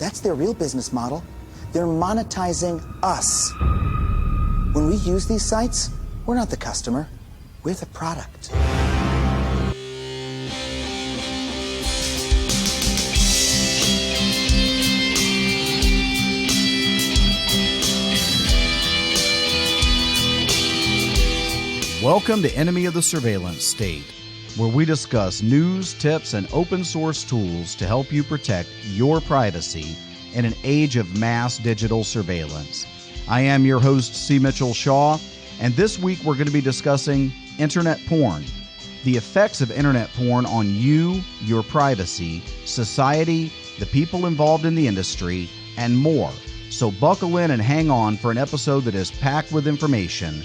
That's their real business model. They're monetizing us. When we use these sites, we're not the customer, we're the product. Welcome to Enemy of the Surveillance State, where we discuss news, tips, and open source tools to help you protect your privacy in an age of mass digital surveillance. I am your host, C. Mitchell Shaw, and this week we're going to be discussing internet porn, the effects of internet porn on you, your privacy, society, the people involved in the industry, and more. So buckle in and hang on for an episode that is packed with information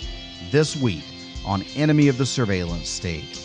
this week on Enemy of the Surveillance State.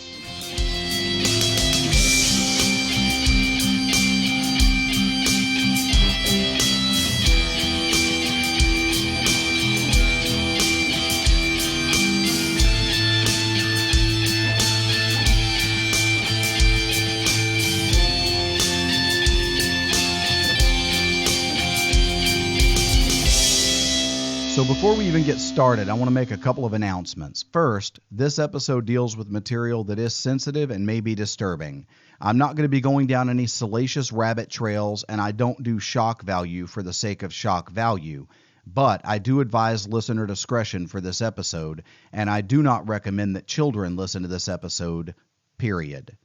So before we even get started, I want to make a couple of announcements. First, this episode deals with material that is sensitive and may be disturbing. I'm not going to be going down any salacious rabbit trails, and I don't do shock value for the sake of shock value. But I do advise listener discretion for this episode, and I do not recommend that children listen to this episode, period.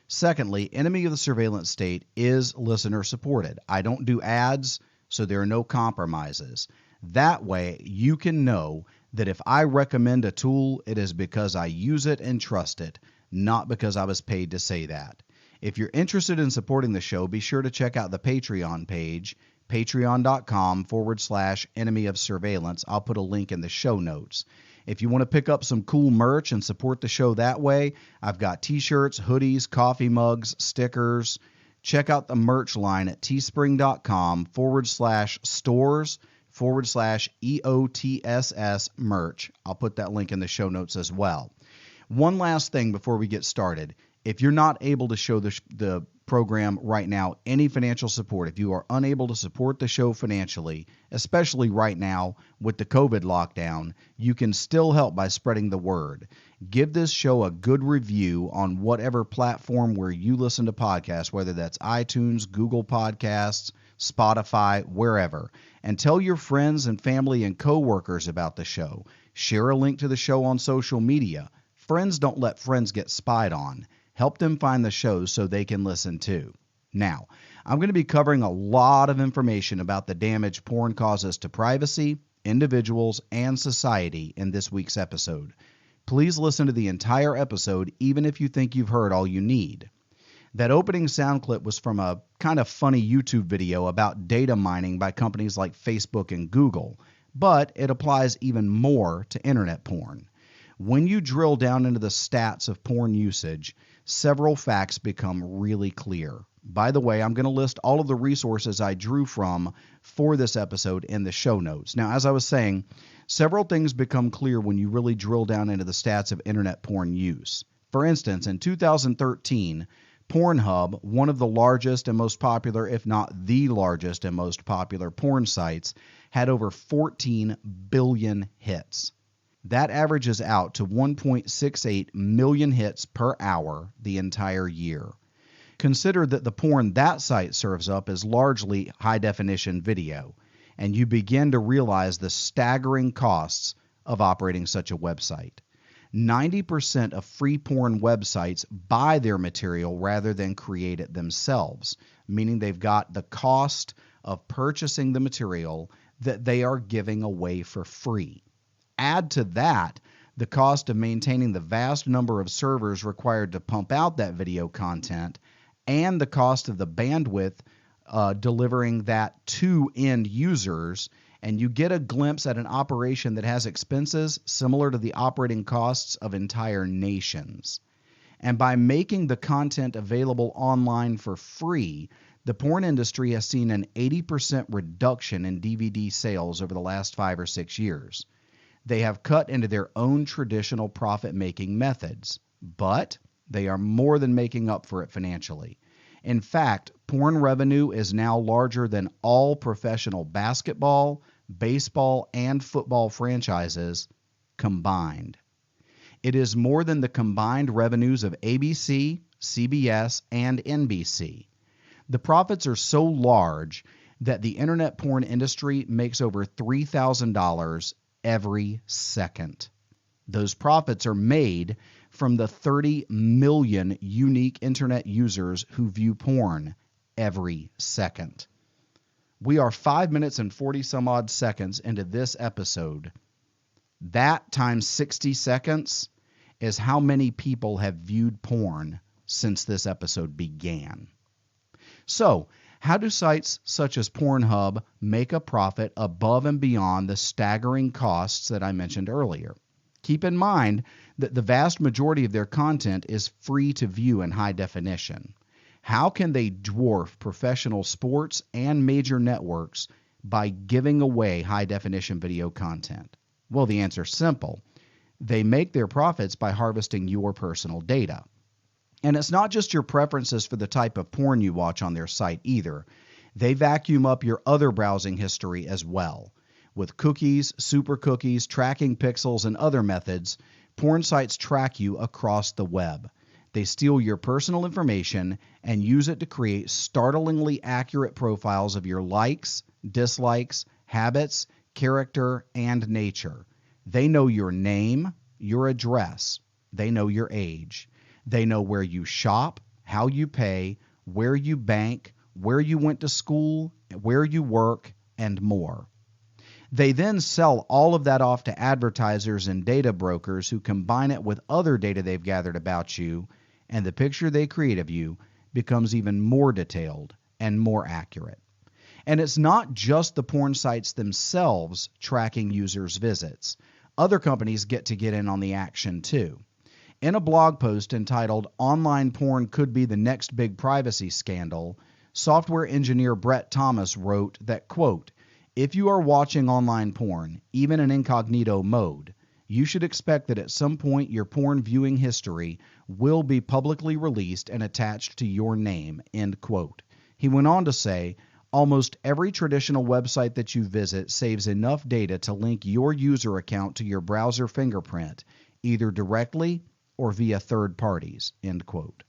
Secondly, Enemy of the Surveillance State is listener supported. I don't do ads, so there are no compromises. That way, you can know that if I recommend a tool, it is because I use it and trust it, not because I was paid to say that. If you're interested in supporting the show, be sure to check out the Patreon page, patreon.com/enemy of surveillance. I'll put a link in the show notes. If you want to pick up some cool merch and support the show that way, I've got t-shirts, hoodies, coffee mugs, stickers. Check out the merch line at teespring.com/stores/EOTSS merch. I'll put that link in the show notes as well. One last thing before we get started. If you're not able to show the program right now any financial support, if you are unable to support the show financially, especially right now with the COVID lockdown, you can still help by spreading the word. Give this show a good review on whatever platform where you listen to podcasts, whether that's iTunes, Google Podcasts, Spotify, wherever. And tell your friends and family and coworkers about the show. Share a link to the show on social media. Friends don't let friends get spied on. Help them find the show so they can listen too. Now, I'm going to be covering a lot of information about the damage porn causes to privacy, individuals, and society in this week's episode. Please listen to the entire episode, even if you think you've heard all you need. That opening sound clip was from a kind of funny YouTube video about data mining by companies like Facebook and Google, but it applies even more to internet porn. When you drill down into the stats of porn usage, several facts become really clear. By the way, I'm going to list all of the resources I drew from for this episode in the show notes. Now, as I was saying, several things become clear when you really drill down into the stats of internet porn use. For instance, in 2013, Pornhub, one of the largest and most popular, if not the largest and most popular porn sites, had over 14 billion hits. That averages out to 1.68 million hits per hour the entire year. Consider that the porn that site serves up is largely high-definition video, and you begin to realize the staggering costs of operating such a website. 90% of free porn websites buy their material rather than create it themselves, meaning they've got the cost of purchasing the material that they are giving away for free. Add to that the cost of maintaining the vast number of servers required to pump out that video content and the cost of the bandwidth delivering that to end users, and you get a glimpse at an operation that has expenses similar to the operating costs of entire nations. And by making the content available online for free, the porn industry has seen an 80% reduction in DVD sales over the last 5 or 6 years. They have cut into their own traditional profit-making methods, but they are more than making up for it financially. In fact, porn revenue is now larger than all professional basketball, baseball, and football franchises combined. It is more than the combined revenues of ABC, CBS, and NBC. The profits are so large that the internet porn industry makes over $3,000 every second. Those profits are made from the 30 million unique internet users who view porn every second. We are 5 minutes and 40 some odd seconds into this episode. That times 60 seconds is how many people have viewed porn since this episode began. So, how do sites such as Pornhub make a profit above and beyond the staggering costs that I mentioned earlier? Keep in mind that the vast majority of their content is free to view in high definition. How can they dwarf professional sports and major networks by giving away high definition video content? Well, the answer is simple. They make their profits by harvesting your personal data. And it's not just your preferences for the type of porn you watch on their site either. They vacuum up your other browsing history as well. With cookies, super cookies, tracking pixels, and other methods, porn sites track you across the web. They steal your personal information and use it to create startlingly accurate profiles of your likes, dislikes, habits, character, and nature. They know your name, your address. They know your age. They know where you shop, how you pay, where you bank, where you went to school, where you work, and more. They then sell all of that off to advertisers and data brokers who combine it with other data they've gathered about you, and the picture they create of you becomes even more detailed and more accurate. And it's not just the porn sites themselves tracking users' visits. Other companies get in on the action too. In a blog post entitled "Online Porn Could Be the Next Big Privacy Scandal," software engineer Brett Thomas wrote that, quote, "If you are watching online porn, even in incognito mode, you should expect that at some point your porn viewing history will be publicly released and attached to your name," end quote. He went on to say, "Almost every traditional website that you visit saves enough data to link your user account to your browser fingerprint, either directly or via third parties," end quote.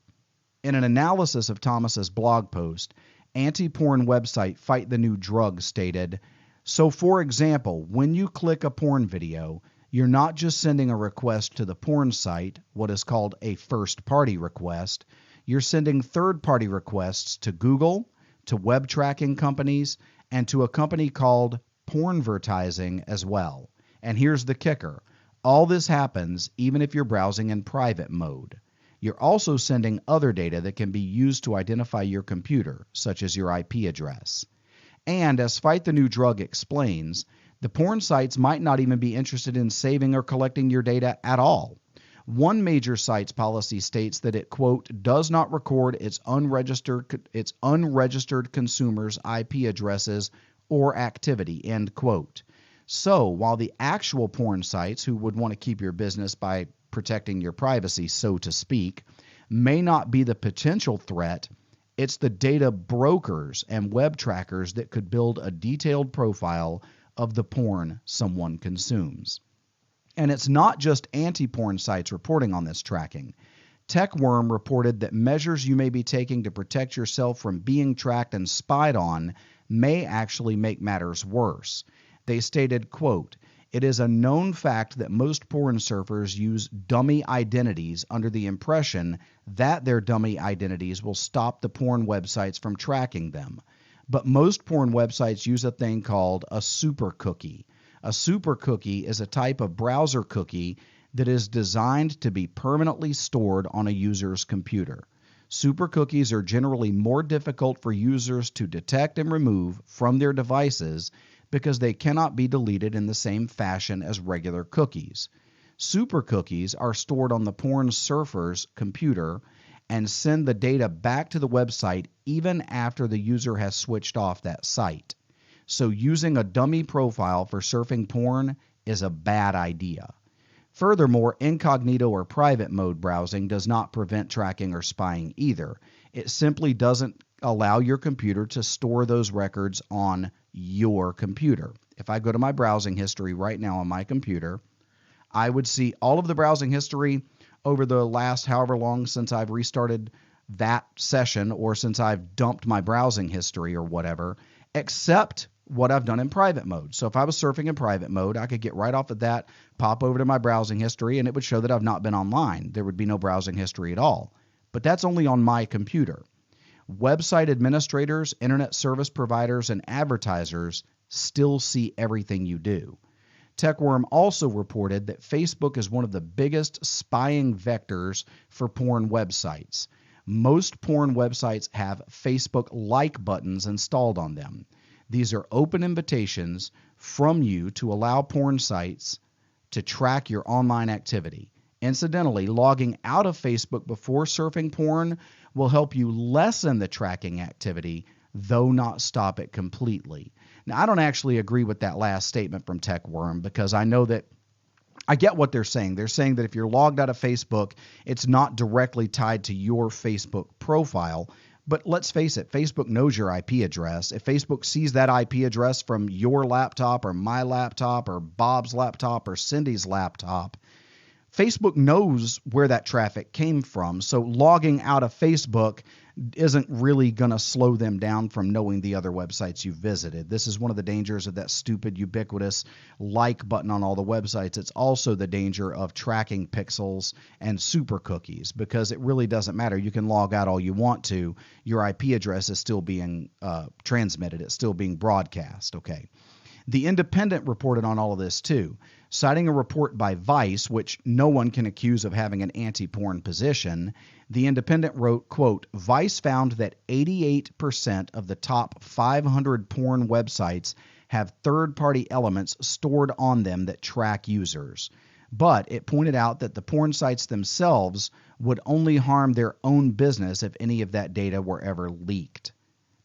In an analysis of Thomas's blog post, anti-porn website Fight the New Drug stated, "So for example, when you click a porn video, you're not just sending a request to the porn site, what is called a first-party request, you're sending third-party requests to Google, to web tracking companies, and to a company called Pornvertising as well. And here's the kicker. All this happens even if you're browsing in private mode. You're also sending other data that can be used to identify your computer, such as your IP address. And as Fight the New Drug explains, the porn sites might not even be interested in saving or collecting your data at all. One major site's policy states that it, quote, "does not record its unregistered consumers' IP addresses or activity," end quote. So while the actual porn sites, who would want to keep your business by protecting your privacy, so to speak, may not be the potential threat, it's the data brokers and web trackers that could build a detailed profile of the porn someone consumes. And it's not just anti-porn sites reporting on this tracking. Techworm reported that measures you may be taking to protect yourself from being tracked and spied on may actually make matters worse. They stated, quote, "It is a known fact that most porn surfers use dummy identities under the impression that their dummy identities will stop the porn websites from tracking them. But most porn websites use a thing called a super cookie. A super cookie is a type of browser cookie that is designed to be permanently stored on a user's computer. Super cookies are generally more difficult for users to detect and remove from their devices because they cannot be deleted in the same fashion as regular cookies. Super cookies are stored on the porn surfer's computer and send the data back to the website even after the user has switched off that site. So using a dummy profile for surfing porn is a bad idea. Furthermore, incognito or private mode browsing does not prevent tracking or spying either. It simply doesn't allow your computer to store those records on your computer. If I go to my browsing history right now on my computer, I would see all of the browsing history over the last however long since I've restarted that session or since I've dumped my browsing history or whatever, except what I've done in private mode. So if I was surfing in private mode, I could get right off of that, pop over to my browsing history, and it would show that I've not been online. There would be no browsing history at all. But that's only on my computer. Website administrators, internet service providers, and advertisers still see everything you do. Techworm also reported that Facebook is one of the biggest spying vectors for porn websites. Most porn websites have Facebook like buttons installed on them. These are open invitations from you to allow porn sites to track your online activity. Incidentally, logging out of Facebook before surfing porn will help you lessen the tracking activity, though not stop it completely. Now, I don't actually agree with that last statement from Techworm because I know that I get what they're saying. They're saying that if you're logged out of Facebook, it's not directly tied to your Facebook profile. But let's face it, Facebook knows your IP address. If Facebook sees that IP address from your laptop or my laptop or Bob's laptop or Cindy's laptop, Facebook knows where that traffic came from. So logging out of Facebook isn't really going to slow them down from knowing the other websites you visited. This is one of the dangers of that stupid ubiquitous like button on all the websites. It's also the danger of tracking pixels and super cookies because it really doesn't matter. You can log out all you want to. Your IP address is still being transmitted. It's still being broadcast. Okay. The Independent reported on all of this too, citing a report by Vice, which no one can accuse of having an anti-porn position. The Independent wrote, quote, Vice found that 88% of the top 500 porn websites have third-party elements stored on them that track users. But it pointed out that the porn sites themselves would only harm their own business if any of that data were ever leaked.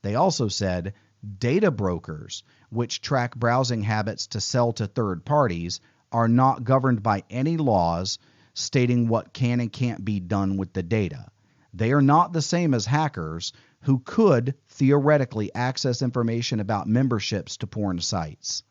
They also said data brokers, which track browsing habits to sell to third parties, are not governed by any laws stating what can and can't be done with the data. They are not the same as hackers who could theoretically access information about memberships to porn sites.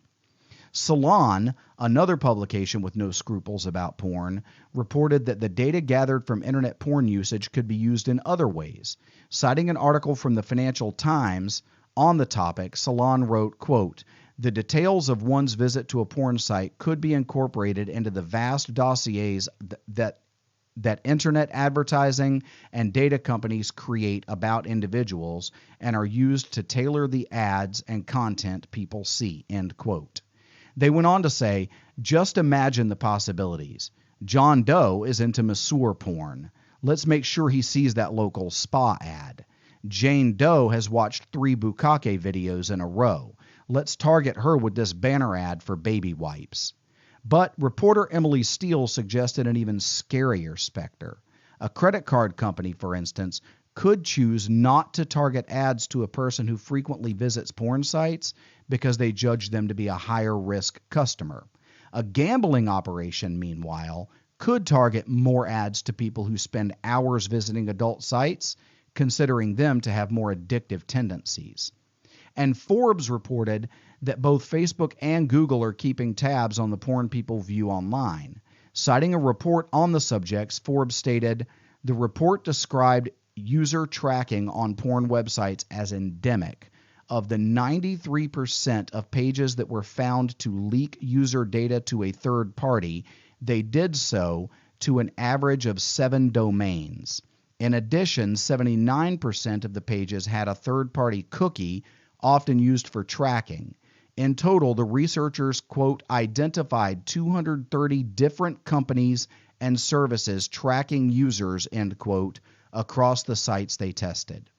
Salon, another publication with no scruples about porn, reported that the data gathered from internet porn usage could be used in other ways. Citing an article from the Financial Times on the topic, Salon wrote, quote, the details of one's visit to a porn site could be incorporated into the vast dossiers that internet advertising and data companies create about individuals and are used to tailor the ads and content people see, end quote. They went on to say, just imagine the possibilities. John Doe is into masseur porn. Let's make sure he sees that local spa ad. Jane Doe has watched 3 bukkake videos in a row. Let's target her with this banner ad for baby wipes. But reporter Emily Steele suggested an even scarier specter. A credit card company, for instance, could choose not to target ads to a person who frequently visits porn sites because they judge them to be a higher risk customer. A gambling operation, meanwhile, could target more ads to people who spend hours visiting adult sites, considering them to have more addictive tendencies. And Forbes reported that both Facebook and Google are keeping tabs on the porn people view online. Citing a report on the subjects, Forbes stated, the report described user tracking on porn websites as endemic. Of the 93% of pages that were found to leak user data to a third party, they did so to an average of 7 domains. In addition, 79% of the pages had a third-party cookie, often used for tracking. In total, the researchers, quote, identified 230 different companies and services tracking users, end quote, across the sites they tested.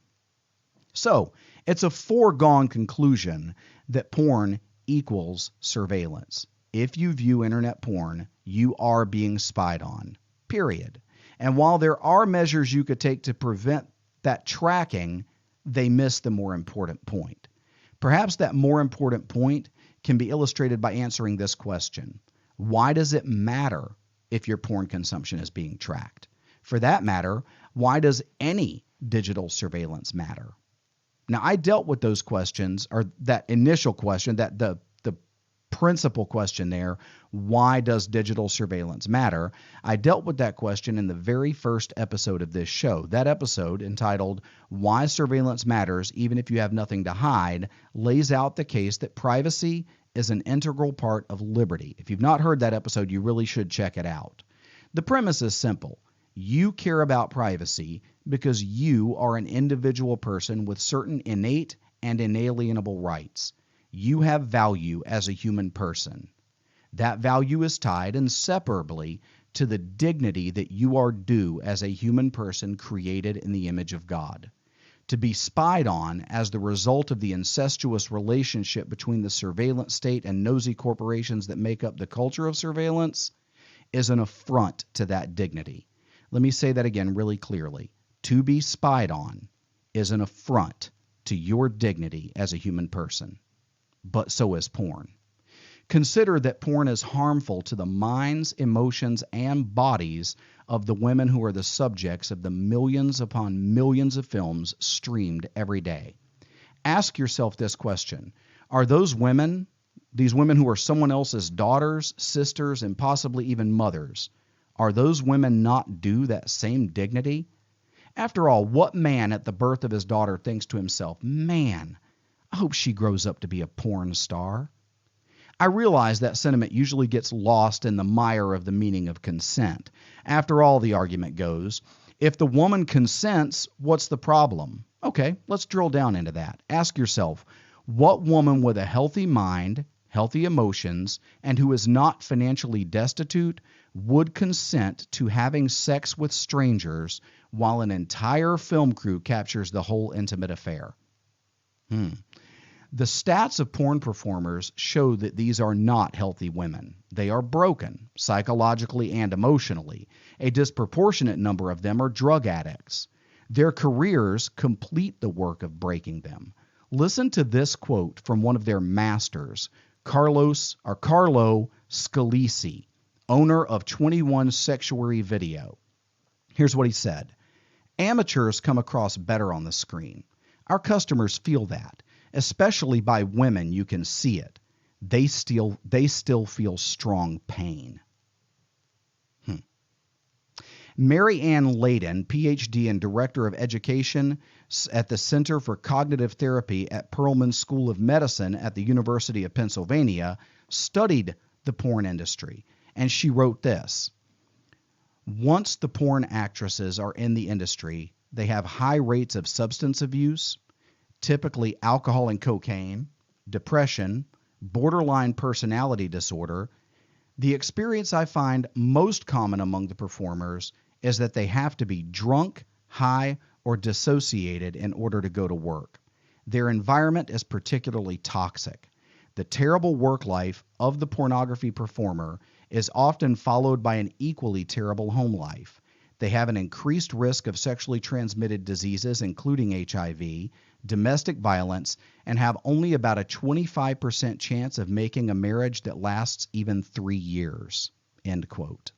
So, it's a foregone conclusion that porn equals surveillance. If you view internet porn, you are being spied on, period. And while there are measures you could take to prevent that tracking, they miss the more important point. Perhaps that more important point can be illustrated by answering this question. Why does it matter if your porn consumption is being tracked? For that matter, why does any digital surveillance matter? Now, I dealt with those questions, or that initial question, that the principal question there, why does digital surveillance matter? I dealt with that question in the very first episode of this show. That episode, entitled Why Surveillance Matters Even If You Have Nothing to Hide, lays out the case that privacy is an integral part of liberty. If you've not heard that episode, you really should check it out. The premise is simple. You care about privacy because you are an individual person with certain innate and inalienable rights. You have value as a human person. That value is tied inseparably to the dignity that you are due as a human person created in the image of God. To be spied on as the result of the incestuous relationship between the surveillance state and nosy corporations that make up the culture of surveillance is an affront to that dignity. Let me say that again really clearly. To be spied on is an affront to your dignity as a human person. But so is porn. Consider that porn is harmful to the minds, emotions, and bodies of the women who are the subjects of the millions upon millions of films streamed every day. Ask yourself this question. Are those women, these women who are someone else's daughters, sisters, and possibly even mothers, are those women not due that same dignity? After all, what man at the birth of his daughter thinks to himself, man, I hope she grows up to be a porn star? I realize that sentiment usually gets lost in the mire of the meaning of consent. After all, the argument goes, if the woman consents, what's the problem? Okay, let's drill down into that. Ask yourself, what woman with a healthy mind, healthy emotions, and who is not financially destitute would consent to having sex with strangers while an entire film crew captures the whole intimate affair? The stats of porn performers show that these are not healthy women. They are broken, psychologically and emotionally. A disproportionate number of them are drug addicts. Their careers complete the work of breaking them. Listen to this quote from one of their masters, Carlo Scalisi, owner of 21 Sexuary Video. Here's what he said. Amateurs come across better on the screen. Our customers feel that. Especially by women, you can see it. They still feel strong pain. Mary Ann Layden, PhD and Director of Education at the Center for Cognitive Therapy at Perelman School of Medicine at the University of Pennsylvania, studied the porn industry, and she wrote this. Once the porn actresses are in the industry, they have high rates of substance abuse, typically alcohol and cocaine, depression, borderline personality disorder. The experience I find most common among the performers is that they have to be drunk, high, or dissociated in order to go to work. Their environment is particularly toxic. The terrible work life of the pornography performer is often followed by an equally terrible home life. They have an increased risk of sexually transmitted diseases, including HIV, domestic violence, and have only about a 25% chance of making a marriage that lasts even 3 years. End quote.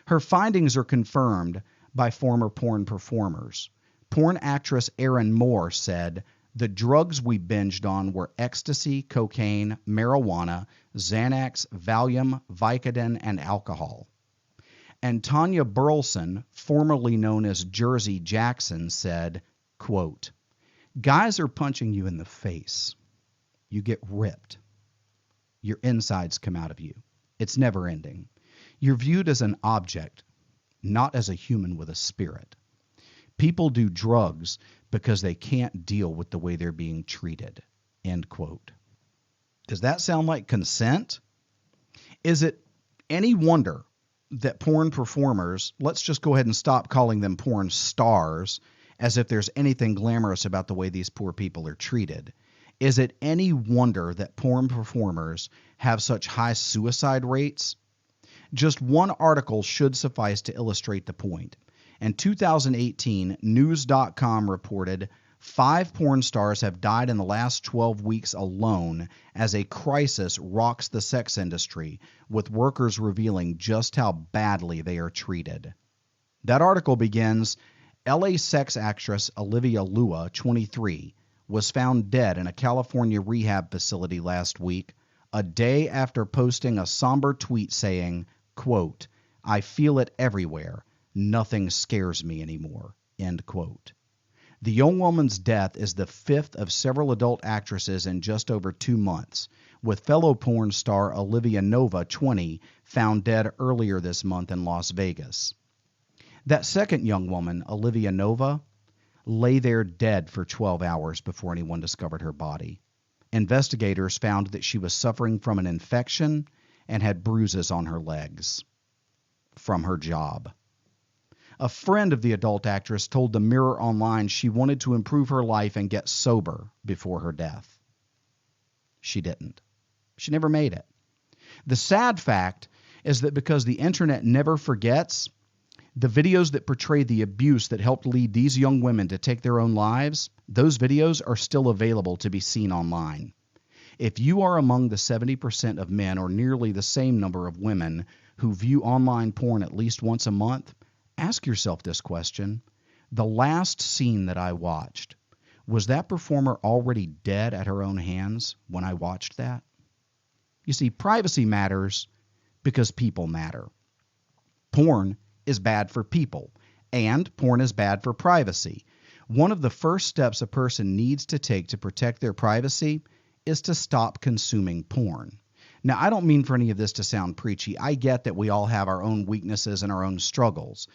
Her findings are confirmed by former porn performers. Porn actress Erin Moore said, the drugs we binged on were ecstasy, cocaine, marijuana, Xanax, Valium, Vicodin, and alcohol. And Tanya Burleson, formerly known as Jersey Jackson, said, quote, guys are punching you in the face. You get ripped. Your insides come out of you. It's never ending. You're viewed as an object, not as a human with a spirit. People do drugs because they can't deal with the way they're being treated. End quote. Does that sound like consent? Is it any wonder that porn performers, let's just go ahead and stop calling them porn stars, as if there's anything glamorous about the way these poor people are treated? Is it any wonder that porn performers have such high suicide rates? Just one article should suffice to illustrate the point. In 2018, News.com reported 5 porn stars have died in the last 12 weeks alone as a crisis rocks the sex industry, with workers revealing just how badly they are treated. That article begins, LA sex actress Olivia Nova, 23, was found dead in a California rehab facility last week, a day after posting a somber tweet saying, quote, "I feel it everywhere. Nothing scares me anymore," end quote. The young woman's death is the fifth of several adult actresses in just over 2 months, with fellow porn star Olivia Nova, 20, found dead earlier this month in Las Vegas. That second young woman, Olivia Nova, lay there dead for 12 hours before anyone discovered her body. Investigators found that she was suffering from an infection and had bruises on her legs from her job. A friend of the adult actress told the Mirror Online she wanted to improve her life and get sober before her death. She didn't. She never made it. The sad fact is that because the internet never forgets, the videos that portray the abuse that helped lead these young women to take their own lives, those videos are still available to be seen online. If you are among the 70% of men or nearly the same number of women who view online porn at least once a month, ask yourself this question. The last scene that I watched, was that performer already dead at her own hands when I watched that? You see, privacy matters because people matter. Porn is bad for people, and porn is bad for privacy. One of the first steps a person needs to take to protect their privacy is to stop consuming porn. Now, I don't mean for any of this to sound preachy. I get that we all have our own weaknesses and our own struggles,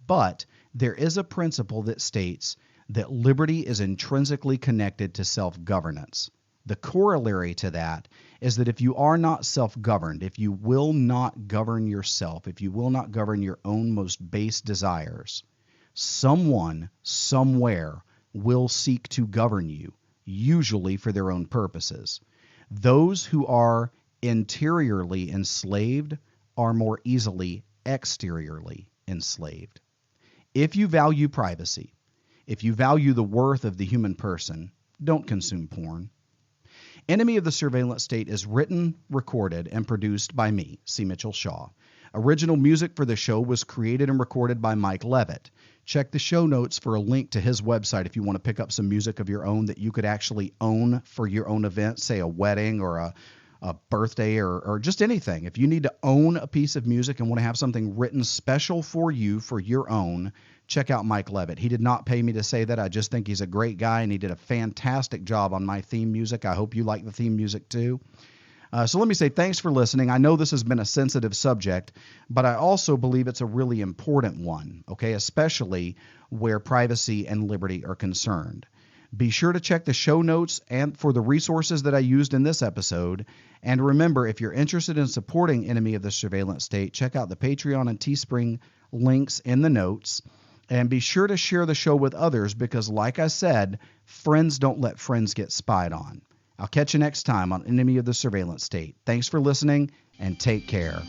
but there is a principle that states that liberty is intrinsically connected to self-governance. The corollary to that is that if you are not self-governed, if you will not govern yourself, if you will not govern your own most base desires, someone, somewhere, will seek to govern you, usually for their own purposes. Those who are interiorly enslaved are more easily exteriorly enslaved. If you value privacy, if you value the worth of the human person, don't consume porn. Enemy of the Surveillance State is written, recorded, and produced by me, C. Mitchell Shaw. Original music for the show was created and recorded by Mike Leavitt. Check the show notes for a link to his website if you want to pick up some music of your own that you could actually own for your own event, say a wedding or a birthday or just anything. If you need to own a piece of music and want to have something written special for you for your own, check out Mike Leavitt. He did not pay me to say that. I just think he's a great guy, and he did a fantastic job on my theme music. I hope you like the theme music too. So let me say thanks for listening. I know this has been a sensitive subject, but I also believe it's a really important one, okay, especially where privacy and liberty are concerned. Be sure to check the show notes and for the resources that I used in this episode. And remember, if you're interested in supporting Enemy of the Surveillance State, check out the Patreon and Teespring links in the notes. And be sure to share the show with others because, like I said, friends don't let friends get spied on. I'll catch you next time on Enemy of the Surveillance State. Thanks for listening, and take care.